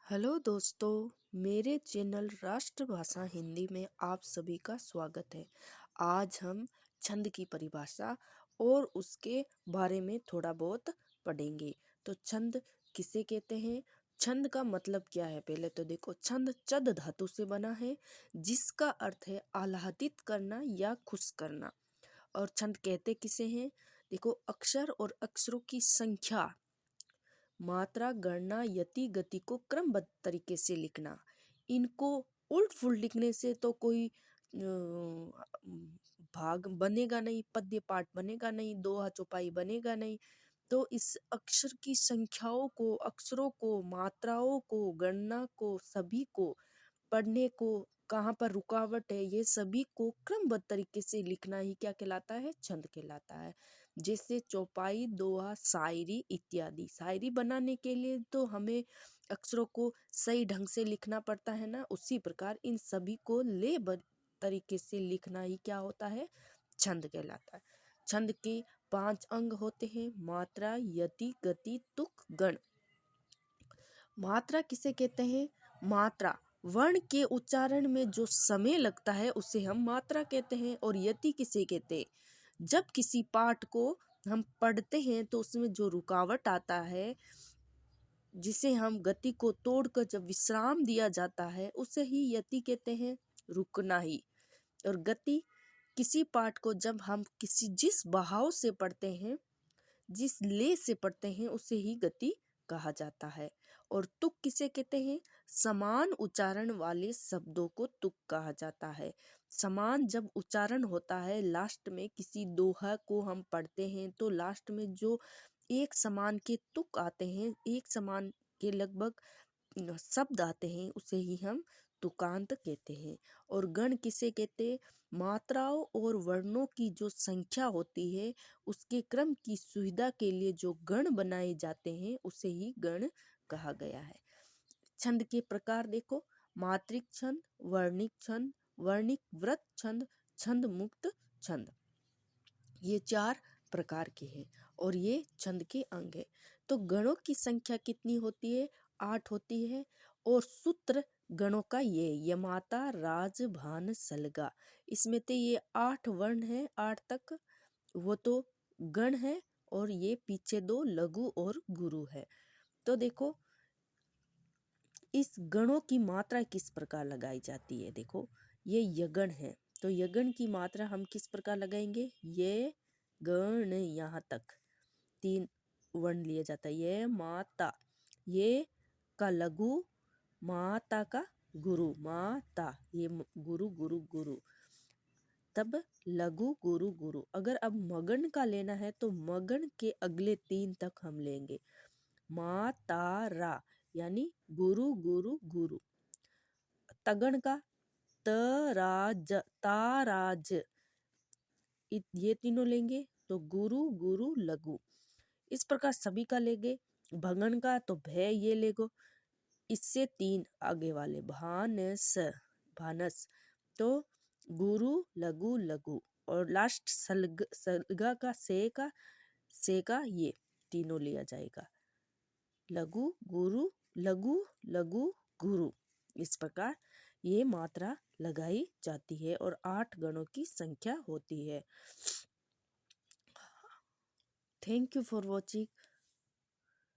Hello दोस्तों, मेरे channel राष्ट्रभाषा हिंदी में आप सभी का स्वागत है। आज हम छंद की परिभाषा और उसके बारे में थोड़ा बहुत पढ़ेंगे। तो छंद किसे कहते हैं? छंद का मतलब क्या है? पहले तो देखो, छंद चद धातु से बना है जिसका अर्थ है आह्लादित करना या खुश करना। और छंद कहते किसे हैं? देखो, अक्षर और अक्षरों की संख्या, मात्रा, गणना, यति, गति को क्रमबद्ध तरीके से लिखना। इनको उल्ट फुल्ट लिखने से तो कोई भाग बनेगा नहीं, पद्य पाठ बनेगा नहीं, दोहा चौपाई बनेगा नहीं। तो इस अक्षर की संख्याओं को, अक्षरों को, मात्राओं को, गणना को, सभी को पढ़ने को, कहाँ पर रुकावट है, ये सभी को क्रमबद्ध तरीके से लिखना ही क्या कहलाता है? छंद कहलाता है। जैसे चौपाई, दोहा, शायरी इत्यादि। शायरी बनाने के लिए तो हमें अक्षरों को सही ढंग से लिखना पड़ता है ना, उसी प्रकार इन सभी को लेबद्ध तरीके से लिखना ही क्या होता है? छंद कहलाता है। छंद के 5 अंग होते हैं: मात्रा, यति, गति, तुक, गण। मात्रा किसे कहते हैं? मात्रा वर्ण के उच्चारण में जो समय लगता है उसे हम मात्रा कहते हैं। और यति किसे कहते हैं? जब किसी पाठ को हम पढ़ते हैं तो उसमें जो रुकावट आता है, जिसे हम गति को तोड़कर जब विश्राम दिया जाता है, उसे ही यति कहते हैं, रुकना ही। और गति किसी पाठ को जब हम जिस बहाव से पढ़ते हैं, जिस ले से पढ़ते हैं, उसे ही गति कहा जाता है। और तुक किसे कहते हैं? समान उच्चारण वाले शब्दों को तुक कहा जाता है। समान जब उच्चारण होता है, लास्ट में किसी दोहा को हम पढ़ते हैं तो लास्ट में जो एक समान के तुक आते हैं, एक समान के लगभग शब्द आते हैं, उसे ही हम तुकांत कहते हैं। और गण किसे कहते हैं? मात्राओं और वर्णों की जो संख्या होती है, उसके क्रम की सुविधा के लिए जो गण बनाए जाते हैं, उसे ही गण कहा गया है। छंद के प्रकार देखो: मात्रिक छंद, वर्णिक छंद, वर्णिक व्रत छंद, छंद मुक्त छंद। ये 4 प्रकार के हैं और ये छंद के अंग है। तो गणों की संख्या कितनी होती है? 8 होती है। और सूत्र गणों का ये यमाता, राज, भान, सलगा, इसमें तो ये 8 वर्ण है, 8 तक वो तो गण है। और ये पीछे 2 लघु और गुरु है। तो देखो, इस गणों की मात्रा किस प्रकार लगाई जाती है? देखो, ये यगण है तो यगण की मात्रा हम किस प्रकार लगाएंगे? ये गण, यहाँ तक 3 वर्ण लिया जाता है। ये माता, ये का लघु, माता का गुरु, माता, ये गुरु गुरु गुरु, तब लघु गुरु गुरु। अगर अब मगन का लेना है तो मगन के अगले 3 तक हम लेंगे। मातारा यानी गुरु गुरु गुरु। तगण का तराज, ताराज, ये तीनों लेंगे तो गुरु गुरु लघु। इस प्रकार सभी का लेंगे। भगन का तो भय, ये लेगो। इससे 3 आगे वाले भानस, भानस, तो गुरु लघु लघु। और लास्ट सलगा का से का ये तीनों लिया जाएगा। लघु गुरु, लघु लघु गुरु। इस प्रकार ये मात्रा लगाई जाती है और 8 गणों की संख्या होती है। Thank you for watching.